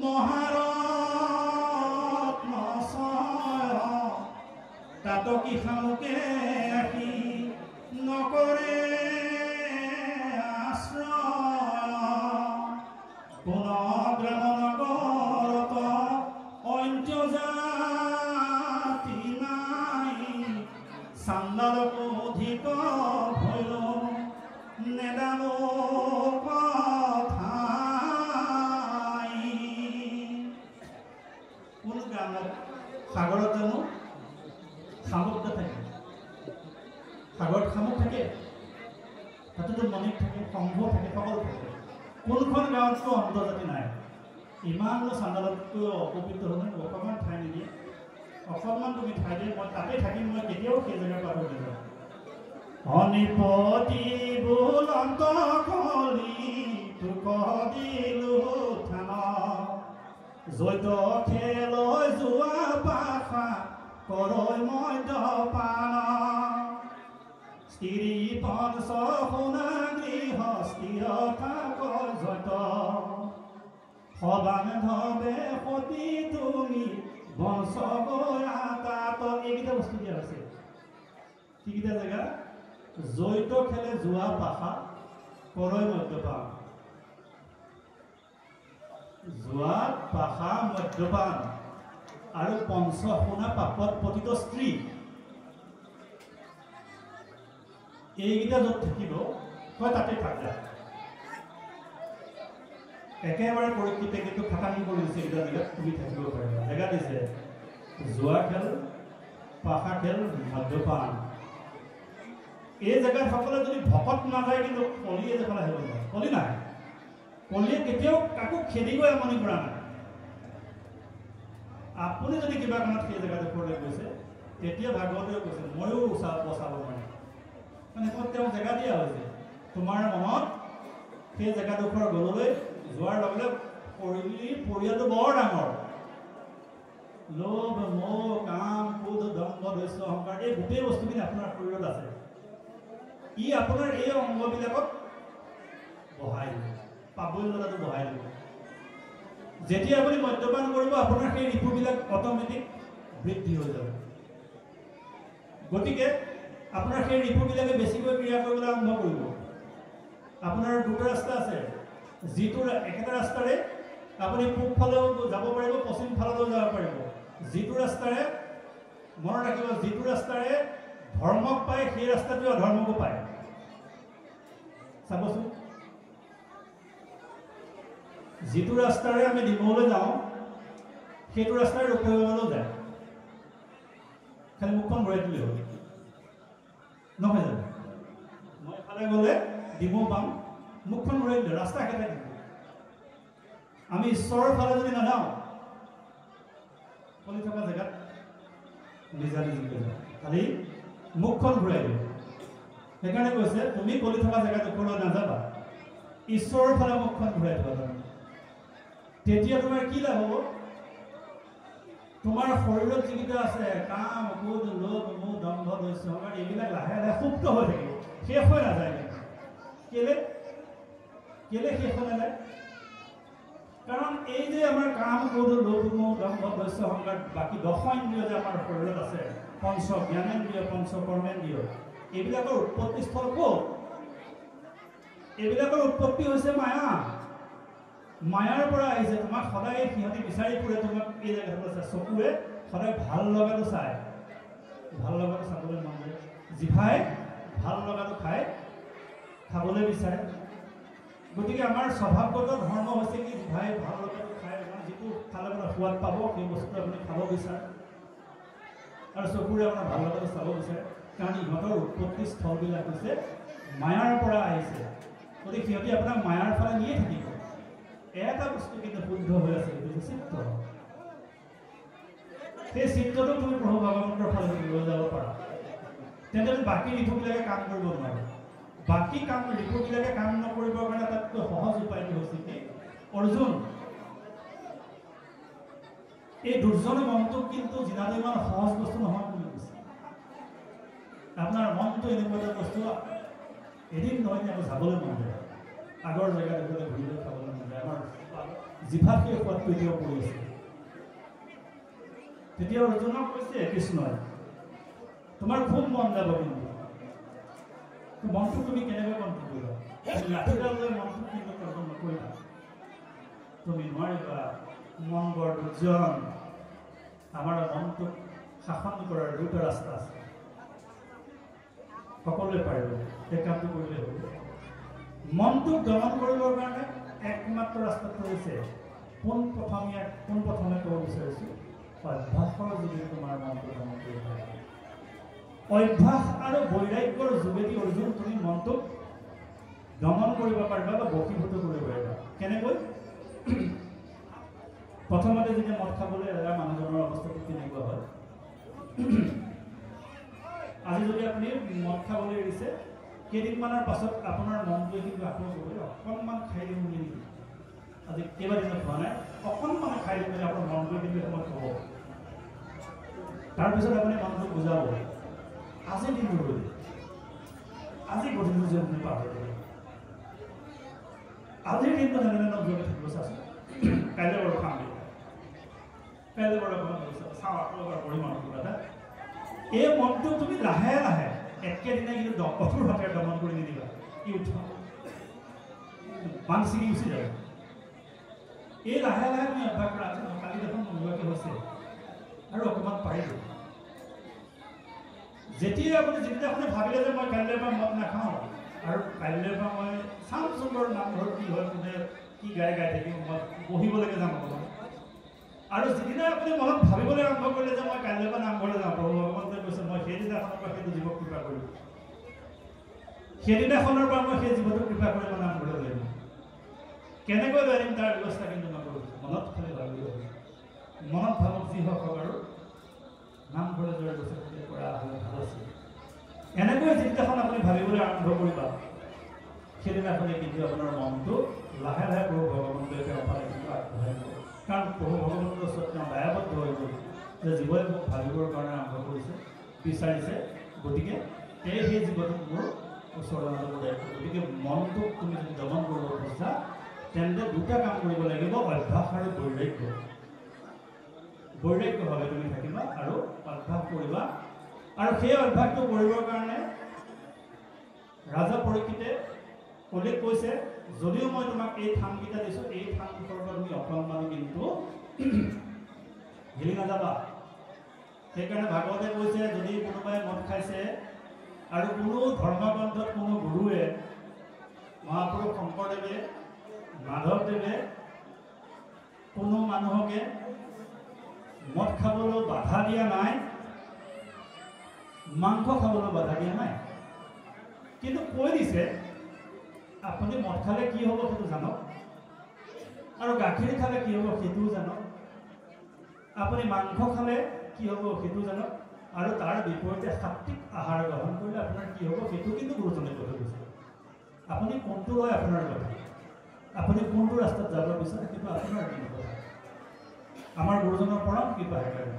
মহাৰত্ন ছয় তাতকি শামুকে আহি নকৰে আশ্ৰয় পুনগ্ৰাম নগৰত অন্য জাতি নাই চান্দালকো অধিক ভৈল নেদানো সাগৰত জানো শামুক থাকে সাগৰত শামুক থাকে তাতেতো মণিক থাকে সংঘ থাকে সকলো থাকে কোনখন গাঁৱততো অন্তৰ্জাতি নাই ইমান চান্দালতকৈ অপবিত্ৰ হ'লে অকণমান ঠাই নিদিয়ে অকণমান তুমি ঠাই দিয়ে মই তাতে থাকিম মই কেতিয়াও সেই জেগাৰ পৰা নাযাওঁ অনিপতি বুলন্ত কলি তোক দিলো থান জৈত খেলৈ যোৱা পাখা কৰৈ মদ্যপান স্ত্ৰী পঞ্চ সোণা গৃহ স্থিৰতা কৈ জৈত সবান্ধৱে সতী তুমি বংশ গয়া তাত এইকেইটা বস্তু দিয়া আছে কিকেইটা জেগা জৈত খেলে যোৱা পাখা কৰৈ মদ্যপান যোৱা পাখা মদ্যপান আৰু পঞ্চ সোণা পাপত পতিত স্ত্ৰী এইকেইটা য'ত থাকিব হয় তাতে থাকা একেবাৰে পৰিস্থিতি কিন্তু খাটানি কৰি দিছে এইকেইটা জেগাত তুমি থাকিব পাৰিবা জেগা দিছে যোৱা খেল পাখা খেল মদ্যপান এই জেগাত সকলে যদি ভকত নাযায় কিন্তু কলিয়ে যেফালে আহিব নোৱাৰে কলি নাই কলিয়ে কেতিয়াও কাকো খেদি গৈ আমনি কৰা নাই আপুনি যদি কিবা কাৰণত সেই জেগাডোখৰলৈ গৈছে তেতিয়া ভাগৱতেও কৈছে ময়ো বচাব নোৱাৰিম মানে তেওঁ জেগা দিয়া হৈছে তোমাৰ মনত সেই জেগাডোখৰ গ'ললৈ যোৱাৰ লগে লগে পৰিয়ালটো বৰ ডাঙৰ লোভ মোহ কাম ক্ৰোধ দম্ভ দস্যু অহংকাৰ এই গোটেই বস্তুখিনি আপোনাৰ শৰীৰত আছে ই আপোনাৰ এই অংগবিলাকক বহাই দিব পাবল্যতাটো বহাই দিব যেতিয়া আপুনি মদ্যপান কৰিব আপোনাৰ সেই ঋতুবিলাক অট'মেটিক বৃদ্ধি হৈ যাব গতিকে আপোনাৰ সেই ঋতুবিলাকে বেছিকৈ ক্ৰিয়া কৰিবলৈ আৰম্ভ কৰিব আপোনাৰ দুটা ৰাস্তা আছে যিটো একেটা ৰাস্তাৰে আপুনি পূব ফালেও যাব পাৰিব পশ্চিম ফালেও যাব পাৰিব যিটো ৰাস্তাৰে মনত ৰাখিব যিটো ৰাস্তাৰে ধৰ্মক পায় সেই ৰাস্তাটোৱে অধৰ্মকো পায় চাবচোন যিটো ৰাস্তাৰে আমি ডিমৌলৈ যাওঁ সেইটো ৰাস্তাৰে ৰূপলৈ যায় খালি মুখখন ঘূৰাই দিলে হ'ল নহয় জানো মই এফালে গ'লে ডিমৌ পাম মুখখন ঘূৰাই দিলে ৰাস্তা একেটাই থাকিব আমি ঈশ্বৰৰ ফালে যদি নাযাওঁ কলি থকা জেগাত নিজা নিজে খালি মুখখন ঘূৰাই দিওঁ সেইকাৰণে কৈছে তুমি কলি থকা জেগাডোখৰলৈ নাযাবা ঈশ্বৰৰ ফালে মুখখন ঘূৰাই দিবা তেতিয়া তোমাৰ কি লাভ হ'ব তোমাৰ শৰীৰত যিকেইটা আছে কাম ক্ৰোধ লোভ মোহ দম্ভ দস্যু অহংকাৰ এইবিলাক লাহে লাহে সুপ্ত হৈ থাকিব শেষ হৈ নাযায় কেলে শেষ হৈ নাযায় কাৰণ এই যে আমাৰ কাম ক্ৰোধ লোভ মোহ দম্ভ দস্যু অহংকাৰ বাকী 10 ইন্দ্ৰিয় যে আমাৰ শৰীৰত আছে পঞ্চ জ্ঞানেন্দ্ৰিয় পঞ্চ কৰ্মেন্দ্ৰিয় এইবিলাকৰ উৎপত্তি স্থল ক'ত এইবিলাকৰ উৎপত্তি হৈছে মায়াৰ পৰা আহিছে তোমাক সদায় সিহঁতি বিচাৰি ফুৰে তোমাক এই জেগাত আছে চকুৰে সদায় ভাল লগাটো চাই ভাল লগাটো চাবলৈ মন যায় জিভাই ভাল লগাটো খাবলৈ বিচাৰে গতিকে আমাৰ স্বভাৱগত ধৰ্ম হৈছে কি জিভাই ভাল লগাটো খাই আপোনাৰ যিটো খালে মানে সোৱাদ পাব সেই বস্তুটো আপুনি খাব বিচাৰে আৰু চকুৰে আপোনাৰ ভাল লগাটো চাব বিচাৰে কাৰণ ইহঁতৰ উৎপত্তি স্থলবিলাক হৈছে মায়াৰ পৰা আহিছে গতিকে সিহঁতি আপোনাক মায়াৰ ফালে নিয়ে থাকিব এটা বস্তু কিন্তু শুদ্ধ হৈ আছে সেইটো চিত্ত সেই চিত্তটো তুমি প্ৰভু ভগৱন্তৰ ফালে লৈ যাব পাৰা তেন্তে বাকী ঋতুবিলাকে কাম কৰিব নোৱাৰে বাকী ঋতুবিলাকে কাম নকৰিবৰ কাৰণে তাতকৈ সহজ উপায়টো হৈছে কি অৰ্জুন এই দুৰ্জনৰ মনটো কিন্তু যিনাটো ইমান সহজ বস্তু নহয় বুলি কৈছে আপোনাৰ মনটো এনেকুৱা এটা বস্তু এদিন নহয় আকৌ যাবলৈ মন যায় আগৰ জেগাত ঘূৰিলৈ খাবলৈ মন যায় আমাৰ জিভাত সেই সোৱাদটো এতিয়াও পৰি আছে। তেতিয়া অৰ্জুনক কৈছে কৃষ্ণই, তোমাৰ খুব মন যাব, কিন্তু মনটো তুমি কেনেকৈ কণ্ট্ৰল কৰিবা? লাঠিডাল লৈ মনটো কিন্তু কণ্ট্ৰল নকৰিবা, তুমি নোৱাৰিবা। মন বৰ দুৰ্জন, আমাৰ মনটোক শাসন কৰাৰ দুটা ৰাস্তা আছে, সকলোৱে পাৰিব, সেই কামটো কৰিলে হ'ব। মনটোক দমন কৰিবৰ কাৰণে একমাত্ৰ ৰাস্তাটো হৈছে পোনপ্ৰথমে ক'ব বিচাৰিছোঁ, অভ্যাসৰ যোগেদি তোমাৰ মনটো দমন কৰিব লাগে। অভ্যাস আৰু বৈৰাগ্যৰ যোগেদি অৰ্জুন তুমি মনটোক দমন কৰিব পাৰিবা বা বশীভূত কৰিব পাৰিবা। কেনেকৈ? প্ৰথমতে যেতিয়া মদ খাবলৈ এৰা মানুহজনৰ অৱস্থাটো কেনেকুৱা হয়? আজি যদি আপুনি মদ খাবলৈ এৰিছে, কেইদিনমানৰ পাছত আপোনাৰ মনটোৱে কিন্তু আকৌ ক'বলৈ অকণমান খাই দিম বুলি নেকি? আজি কেইবাদিনত হোৱা নাই, অকণমান খাই দিম বুলি আপোনাৰ মনটোৱে কিন্তু সময় ক'ব। তাৰপিছত আপুনি মনটোক বুজাব, আজি দিনটো ৰ'ল, আজি গধূলিটো যে আপুনি পাৰ হৈ গ'ল, আজিৰ দিনটো যেনে নজৰে থাকিব চাচোন, কাইলৈ বাৰু খাম দিয়া, কাইলৈ বাৰু চাওঁ আকৌ এবাৰ কৰিম আৰু কিবা এটা। এই মনটোক তুমি লাহে লাহে একেদিনাই কিন্তু কঠোৰ হাতেৰে দমন কৰি নিদিবা, কি উঠা মান ছিঙি গুচি যাব। এই লাহে লাহে তুমি অভ্যাস কৰা, কালি দেখোন নোলোৱাকৈ হৈছে আৰু অকণমান পাৰিব। যেতিয়া আপুনি ভাবিলে যে মই কাইলৈ পৰা মদ নাখাওঁ আৰু কাইলৈ পৰা মই চাওঁচোন বাৰু নামঘৰত কি হয়, কোনে কি গাই থাকিম, মই বহিবলৈকে যাম অকণমান। আৰু যিদিনা আপুনি মনত ভাবিবলৈ আৰম্ভ কৰিলে যে মই কাইলৈ পৰা নামঘৰলৈ যাওঁ, প্ৰভু ভগৱন্তই কৈছে মই সেইদিনাখনৰ পৰা সেইটো জীৱক কৃপা কৰিম, সেইদিনাখনৰ পৰা মই সেই জীৱটোক কৃপা কৰি মই নামঘৰলৈ লৈ আহিম। কেনেকৈ লৈ আহিম তাৰ ব্যৱস্থা কিন্তু নকৰোঁ, মনত খালি ভাবিব। মনত ভাবক যি হওক আৰু নামঘৰলৈ যোৱাৰ ব্যৱস্থা কৰা হ'লে ভাল আছিল। এনেকৈ যিদিনাখন আপুনি ভাবিবলৈ আৰম্ভ কৰিবা, সেইদিনাখনে কিন্তু আপোনাৰ মনটো লাহে লাহে প্ৰভু ভগৱন্তই তেওঁৰ ফালে কিন্তু আগবঢ়াই দিব। কাৰণ প্ৰভু ভগৱন্তৰ ওচৰত তেওঁ দায়বদ্ধ হৈ গ'ল যে জীৱই মোক ভাবিবৰ কাৰণে আৰম্ভ কৰিছে, বিচাৰিছে, গতিকে সেই জীৱটোক মোৰ ওচৰলৈ আনিব লাগিব। গতিকে মনটোক তুমি যদি দমন কৰিব খুজিছা, তেন্তে দুটা কাম কৰিব লাগিব, অভ্যাস আৰু বৈৰাগ্য। বৈৰাগ্যভাৱে তুমি থাকিবা আৰু অভ্যাস কৰিবা। আৰু সেই অভ্যাসটো কৰিবৰ কাৰণে ৰাজা পৰীক্ষিতে কৈছে, যদিও মই তোমাক এই থানকেইটা দিছোঁ, এই থানকেইটাৰ পৰা তুমি অকণমান কিন্তু হিলি নাযাবা। সেইকাৰণে ভাগৱতে কৈছে, যদি কোনোবাই মদ খাইছে আৰু কোনো ধৰ্মগ্ৰন্থত কোনো গুৰুৱে, মহাপুৰুষ শংকৰদেৱে, মাধৱদেৱে কোনো মানুহকে মদ খাবলৈ বাধা দিয়া নাই, মাংস খাবলৈ বাধা দিয়া নাই, কিন্তু কৈ দিছে আপুনি মদ খালে কি হ'ব সেইটো জানক, আৰু গাখীৰ খালে কি হ'ব সেইটোও জানক, আপুনি মাংস খালে কি হ'ব সেইটোও জানক, আৰু তাৰ বিপৰীতে সাত্বিক আহাৰ গ্ৰহণ কৰিলে আপোনাৰ কি হ'ব সেইটো কিন্তু গুৰুজনে কৈ দিছে। আপুনি কোনটো লয় আপোনাৰ কথা, আপুনি কোনটো ৰাস্তাত যাব বিচাৰে সেইটো আপোনাৰ কথা। আমাৰ গুৰুজনৰ পৰম কৃপা সেইকাৰণে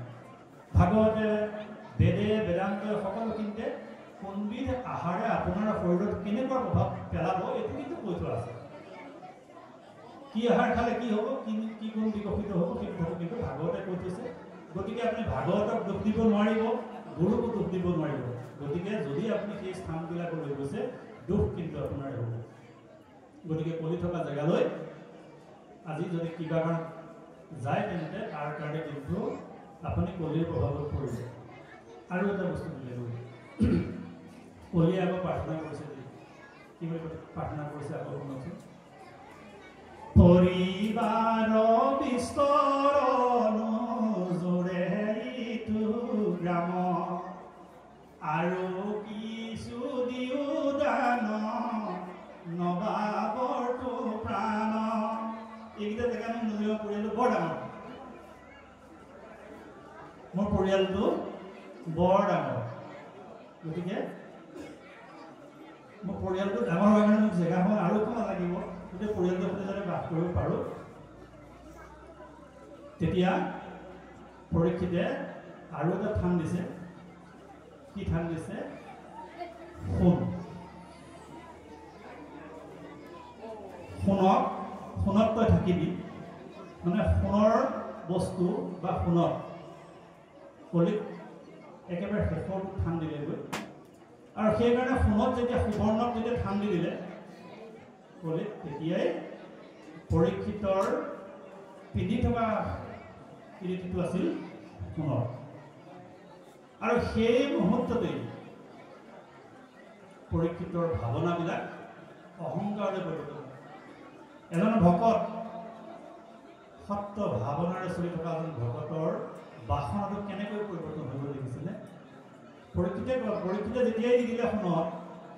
ভাগৱতে, বেদে, বেদান্তই সকলোখিনিতে কোনবিধ আহাৰে আপোনাৰ শৰীৰত কেনেকুৱা প্ৰভাৱ পেলাব এইটো কিন্তু কৈ থোৱা আছে। কি আহাৰ খালে কি হ'ব, কি গুণ বিকশিত হ'ব সেই কথাটো কিন্তু ভাগৱতে কৈ থৈছে। গতিকে আপুনি ভাগৱতক দোষ দিব নোৱাৰিব, গুৰুকো দোষ দিব নোৱাৰিব। গতিকে যদি আপুনি সেই স্থানবিলাকলৈ গৈছে, দোষ কিন্তু আপোনাৰ হ'ব। গতিকে কৰি থকা জেগালৈ আজি যদি কিবা কাৰণ যায়, তেন্তে তাৰ কাৰণে কিন্তু আপুনি কলিৰ প্ৰভাৱত পৰিব। আৰু এটা বস্তু দিলে কলিয়ে আকৌ প্ৰাৰ্থনা কৰিছে, কি বুলি প্ৰাৰ্থনা কৰিছে আকৌ শুনকচোন। পৰিবাৰ বিস্তৰণ জোৰে ইটো গ্ৰাম, আৰু কিছু দিও দান নবাবৰটো প্ৰাণ। এইকেইটা জেগা আমি নদীৰ পৰিয়ালটো বৰ ডাঙৰ, মোৰ পৰিয়ালটো বৰ ডাঙৰ। গতিকে মোৰ পৰিয়ালটো ডাঙৰ হোৱাৰ কাৰণে মোক জেগাখন আৰু অকণমান লাগিব, গোটেই পৰিয়ালটো সৈতে যাতে বাস কৰিব পাৰোঁ। তেতিয়া পৰীক্ষিতে আৰু এটা থান দিছে। কি থান দিছে? সোণ। সোণত তই থাকিবি, মানে সোণৰ বস্তু বা সোণত কলিত একেবাৰে শেষত ঠান দিলেগৈ আৰু সেইকাৰণে সোণত যেতিয়া সুবৰ্ণক যেতিয়া ঠান দি দিলে কলিত তেতিয়াই পৰীক্ষিতৰ পিন্ধি থকা কিৰীটটো আছিল সোণৰ আৰু সেই মুহূৰ্ততেই পৰীক্ষিতৰ ভাৱনাবিলাক অহংকাৰলৈ পৰিৱৰ্তন এজন ভকত সত্য ভাৱনাৰে চলি থকা এজন ভকতৰ বাসনাটো কেনেকৈ পৰিৱৰ্তন হ'ব দেখিছিলে পৰীক্ষিতে যেতিয়াই দি দিলে সোণত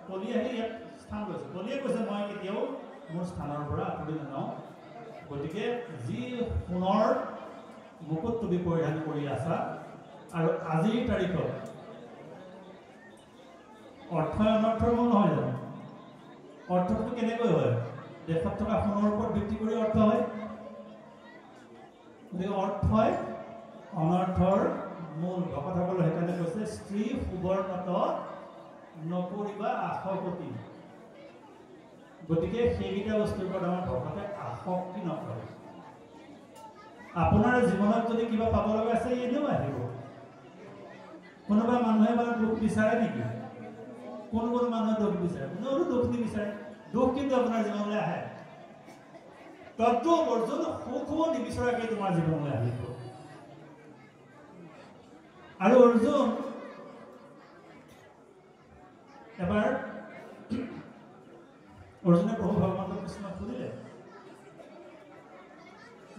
কলি আহি ইয়াত স্থান লৈছে কলিয়ে কৈছে মই কেতিয়াও মোৰ স্থানৰ পৰা আঁতৰি নাযাওঁ গতিকে যি সোণৰ মুকুট তুমি পৰিধান কৰি আছা আৰু আজিৰ তাৰিখত অৰ্থ অনৰ্থৰ মূল নহয় জানো অৰ্থটো কেনেকৈ হয় দেশত থকা সোণৰ ওপৰত ভিত্তি কৰি অৰ্থ হয় গতিকে অৰ্থই অনৰ্থৰ মূল ভকতসকলে সেইকাৰণে কৈছে স্ত্ৰী সুবৰ্ণত নকৰিবা আসক্তি গতিকে সেইকেইটা বস্তুৰ ওপৰত আমাৰ ভকতে আসক্তি নকৰে আপোনাৰ জীৱনত যদি কিবা পাব লগা আছে এনেও আহিব কোনোবা মানুহে মানে দুখ বিচাৰে নেকি কোনো মানুহে দুখ বিচাৰে কোনেও দুখ নিবিচাৰে দুখ কিন্তু আপোনাৰ জীৱনলৈ আহে তত্ত্ব অৰ্জুন সুখ হ'ব নিবিচৰাকৈ তোমাৰ জীৱনলৈ আহিব আৰু অৰ্জুন এবাৰ অৰ্জুনে প্ৰভু ভগৱান কৃষ্ণক সুধিলে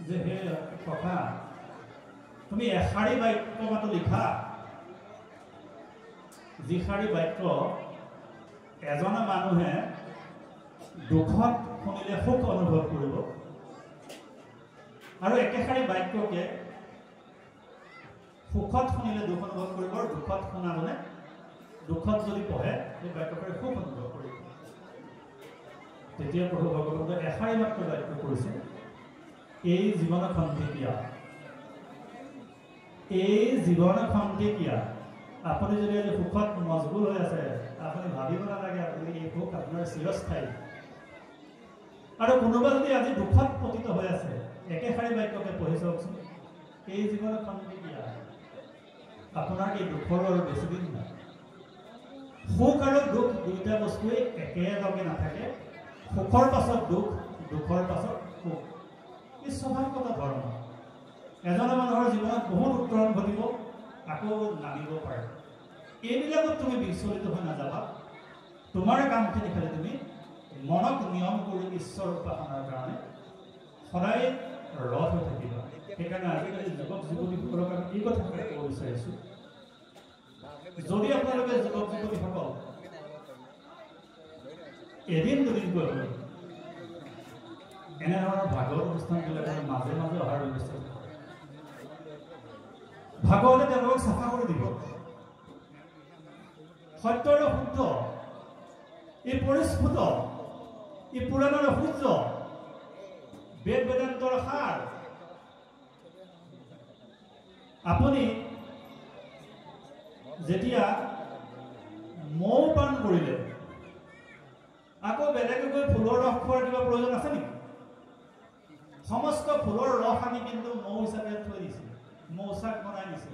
যে হে সখা তুমি এষাৰি বাক্য মাত্ৰ লিখা যিষাৰি বাক্য এজনে মানুহে দুখত শুনিলে সুখ অনুভৱ কৰিব আৰু একেষাৰি বাক্যকে সুখত শুনিলে দুখ অনুভৱ কৰিব আৰু দুখত শুনাজনে দুখত যদি পঢ়ে সেই বাক্যকে সুখ অনুভৱ কৰিব তেতিয়া প্ৰভু ভগৱানে এষাৰি মাত্ৰ বাক্য কৰিছে এই জীৱন খন্তেকীয়া আপুনি যদি আজি সুখত মজগুল হৈ আছে আপুনি ভাবিব নালাগে আপুনি এই সুখ আপোনাৰ চিৰস্থায়ী আৰু কোনোবা যদি আজি দুখত পতিত হৈ আছে একেষাৰি বাক্যকে পঢ়ি চাওকচোন এই জীৱন খন্তেকীয়া আপোনাৰ এই দুখৰ আৰু বেছিদিন নাই সুখ আৰু দুখ দুইটা বস্তুৱে একেলগে নাথাকে সুখৰ পাছত দুখ দুখৰ পাছত সুখ এই স্বাভাৱিকতা ধৰ্ম এজনে মানুহৰ জীৱনত বহুত উত্তৰণ ঘটিব আকৌ নামিব পাৰে এইবিলাকত তুমি বিচলিত হৈ নাযাবা তোমাৰ কামখিনি খালি তুমি মনক নিয়ম কৰি ঈশ্বৰ উপাসনাৰ কাৰণে সদায় ৰথ হৈ থাকিবা সেইকাৰণে আজিকালি যুৱক যুৱতীসকলক আমি এই কথা ক'ব বিচাৰিছোঁ যদি আপোনালোকে যুৱক যুৱতীসকল এদিন দুদিনকৈ হ'ল এনেধৰণৰ ভাগৱত অনুষ্ঠানবিলাকৰ মাজে মাজে অহাৰ ব্যৱস্থা ভাগৱতে তেওঁলোকক চাফা কৰি দিব সত্যৰ শুদ্ধ এই পৰিস্ফুট এই পুৰাণৰ সূৰ্য বেদ বেদান্তৰ সাৰ আপুনি যেতিয়া মৌ পান কৰিলে আকৌ বেলেগে গৈ ফুলৰ ৰস খোৱাৰ কিবা প্ৰয়োজন আছে নেকি সমস্ত ফুলৰ ৰস আনি কিন্তু মৌ হিচাপে থৈ দিছে মৌচাক বনাই দিছে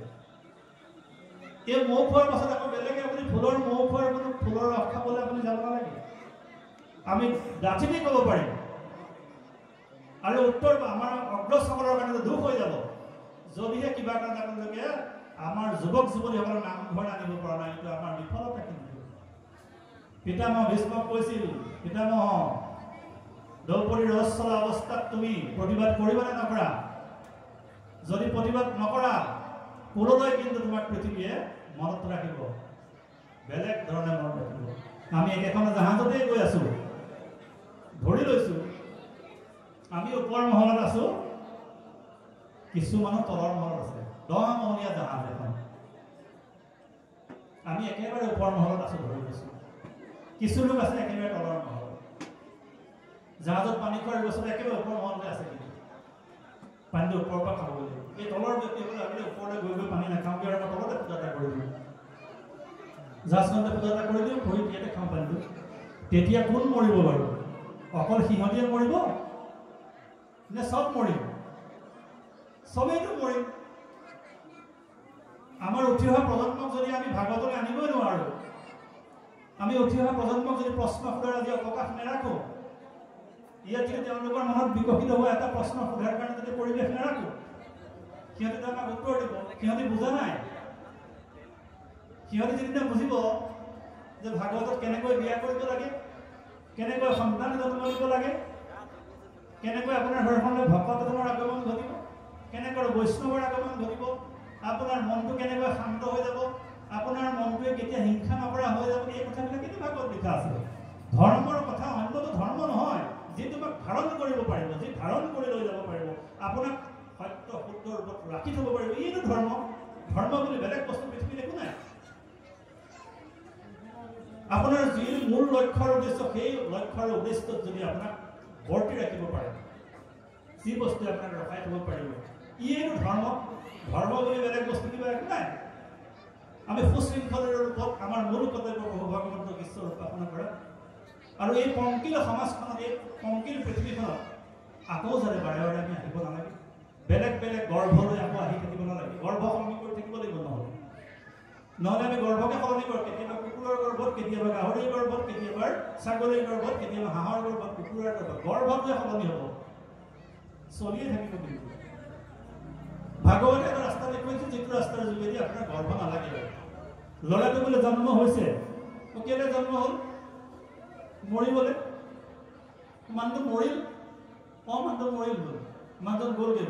এই মৌ খোৱাৰ পাছত আকৌ বেলেগে আপুনি ফুলৰ মৌ খোৱাৰ কোনো ফুলৰ ৰস খাবলৈ আপুনি যাব নালাগে আমি ডাঠিনি ক'ব পাৰিম আৰু উত্তৰ আমাৰ অগ্ৰচকৰৰ কাৰণে দুখ হৈ যাব যদিহে কিবা কাৰণে আপোনালোকে আমাৰ যুৱক যুৱতীসকলৰ নামঘৰ আনিব পৰা নাই এইটো আমাৰ বিফলতা কিন্তু পিতামহ ভীষ্মক কৈছিল পিতামহ দ্ৰৌপদীৰ ৰহস্যৰ অৱস্থাত তুমি প্ৰতিবাদ কৰিবা নে নকৰা যদি প্ৰতিবাদ নকৰা পুৰলৈ কিন্তু তোমাক পৃথিৱীয়ে মনত ৰাখিব বেলেগ ধৰণে মনত ৰাখিব আমি একেখন জাহাজতেই গৈ আছো ধৰি লৈছো আমি ওপৰ মহলত আছো কিছু মানুহ তলৰ মহলত আছে 10 মহলীয়া জাহাজ এখন আমি একেবাৰে ওপৰ মহলত আছো ধৰি লৈছো কিছু লোক আছে একেবাৰে তলৰ মহলত জাহাজত পানী খোৱাৰ ব্যৱস্থা একেবাৰে ওপৰ মহলতে আছে কিন্তু পানীটো ওপৰৰ পৰা খাব লাগিব এই তলৰ ব্যক্তিসকলে আমি ওপৰলৈ গৈ গৈ পানী নাখাওঁ কিয় আমাৰ তলতে পূজা এটা কৰি দিওঁ জাহাজখনতে পূজা এটা কৰি দিওঁ ভৰিত ইয়াতে খাওঁ পানীটো তেতিয়া কোন মৰিব বাৰু অকল সিহঁতিয়ে মৰিব নে চব মৰিব চবেইতো মৰিম আমাৰ উঠি অহা প্ৰজন্মক যদি আমি ভাগৱতলৈ আনিবই নোৱাৰো আমি উঠি অহা প্ৰজন্মক যদি প্ৰশ্ন সোধাৰ আজি অৱকাশ নেৰাখো ইয়াত যদি তেওঁলোকৰ মনত বিকশিত হোৱা এটা প্ৰশ্ন সোধাৰ কাৰণে যদি পৰিৱেশ নেৰাখো সিহঁতে আমাক উত্তৰ দিব সিহঁতে বুজা নাই সিহঁতে যেতিয়া বুজিব যে ভাগৱতত কেনেকৈ বিয়া কৰিব লাগে কেনেকৈ সন্তান জন্ম দিব লাগে কেনেকৈ আপোনাৰ ঘৰখনলৈ ভকতজনৰ আগমন ঘটিব কেনেকৈ বৈষ্ণৱৰ আগমন ঘটিব আপোনাৰ মনটো কেনেকৈ শান্ত হৈ যাব আপোনাৰ মনটোৱে কেতিয়া হিংসা নকৰা হৈ যাব এই কথাবিলাক কিন্তু ভাগৱত লিখা আছে ধৰ্মৰ কথা অন্যটো ধৰ্ম নহয় যি তোমাক ধাৰণ কৰিব পাৰিব যি ধাৰণ কৰি লৈ যাব পাৰিব আপোনাক সত্য শুদ্ধৰ ওপৰত ৰাখি থ'ব পাৰিব এইটো ধৰ্ম ধৰ্ম বুলি বেলেগ বস্তু পৃথিৱীত একো নাই আপোনাৰ যি মূল লক্ষ্যৰ উদ্দেশ্য সেই লক্ষ্যৰ উদ্দেশ্যত যদি আপোনাক বৰ্তি ৰাখিব পাৰে যি বস্তু আপোনাক ৰখাই থ'ব পাৰিব এইটো ধৰ্ম ধৰ্ম বুলি বেলেগ বস্তু কিবা একো নাই আমি সুশৃংখলৰ ৰূপত আমাৰ মূল কৰ্তব্য প্ৰভু ভগৱন্তক ঈশ্বৰ উপাসনা কৰা আৰু এই পংকিল সমাজখনত এই পংকিল পৃথিৱীখনত আকৌ যাতে বাৰে বাৰে আমি আহিব নালাগে বেলেগ বেলেগ গৰ্ভলৈ আকৌ আহি থাকিব নালাগে গৰ্ভ সলনি কৰি থাকিব লাগিব নহ'লে আমি গৰ্ভকে সলনি কৰোঁ কেতিয়াবা কুকুৰৰ গৰ্ভত কেতিয়াবা গাহৰিৰ গৰ্ভত কেতিয়াবা ছাগলীৰ গৰ্ভত কেতিয়াবা হাঁহৰ গৰ্ভত কুকুৰৰ গৰ্ভত গৰ্ভটোৱে সলনি হ'ব চলিয়ে থাকিব কিন্তু ভাগৱতে এটা ৰাস্তা দেখুৱাইছে যিটো ৰাস্তাৰ যোগেদি আপোনাৰ গৰ্ভ নালাগে ল'ৰাটো বোলে জন্ম হৈছে কেলে জন্ম হ'ল মৰিবলৈ মানুহটো মৰিল মানুহটো মৰিল গ'ল মানুহজন গ'লগৈ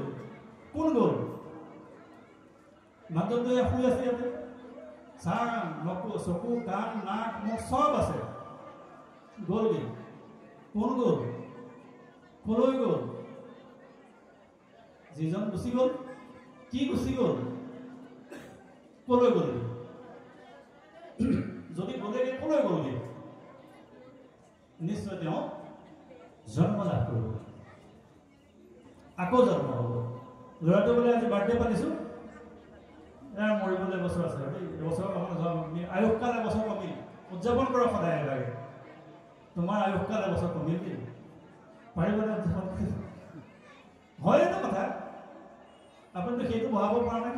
কোন গ'ল মানুহজনটো শুই আছে ইয়াতে চাং চকু কাণ নাক মুখ চব আছে গ'লগৈ কোন গ'ল কলৈ গ'ল যিজন গুচি গ'ল কি গুচি গ'ল কলৈ গ'লগৈ যদি গ'লেগৈ কলৈ গ'লগৈ নিশ্চয় তেওঁ জন্ম লাভ কৰিব আকৌ জন্ম হ'ব ল'ৰাটো বোলে আজি বাৰ্থডে পাতিছোঁ ইয়াৰ মৰিবলৈ এবছৰ আছে এবছৰ আয়ুসকাল এবছৰ কমিল উদযাপন কৰক সদায় লাগে তোমাৰ আয়ুসকাল এবছৰ কমিল কি পাৰিবনে হয় এটা কথা আপুনিতো সেইটো বঢ়াব পৰা নাই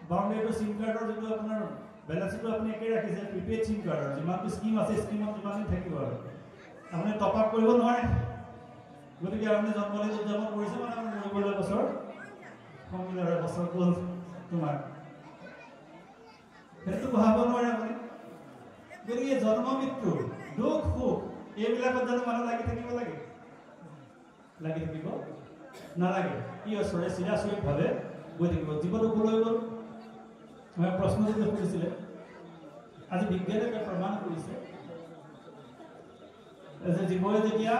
বাউণ্ডেৰীটো চিম কাৰ্ডৰ যিটো আপোনাৰ বেলেঞ্চটো আপুনি একেই ৰাখিছে প্ৰিপেইড চিম কাৰ্ডৰ যিমানটো স্কিম আছে স্কিমত যিমানদিন থাকিব আৰু আপুনি টপ আপ কৰিব নোৱাৰে গতিকে আপুনি জন্মদিন উদযাপন কৰিছে মানে আপুনি মৰিবলৈ বছৰ কমিল আৰু এবছৰ গ'ল তোমাৰ সেইটো বঢ়াব নোৱাৰে আপুনি গতিকে জন্ম মৃত্যু দুখ সুখ এইবিলাকত জানো মানুহ লাগি থাকিব লাগে লাগি থাকিব নালাগে কি ওচৰে চিৰাচৰিতভাৱে গৈ থাকিব জীৱনটো কলৈ গ'ল মই প্ৰশ্ন যিটো সুধিছিলে আজি বিজ্ঞানে প্ৰমাণ কৰিছে যে জীৱই যেতিয়া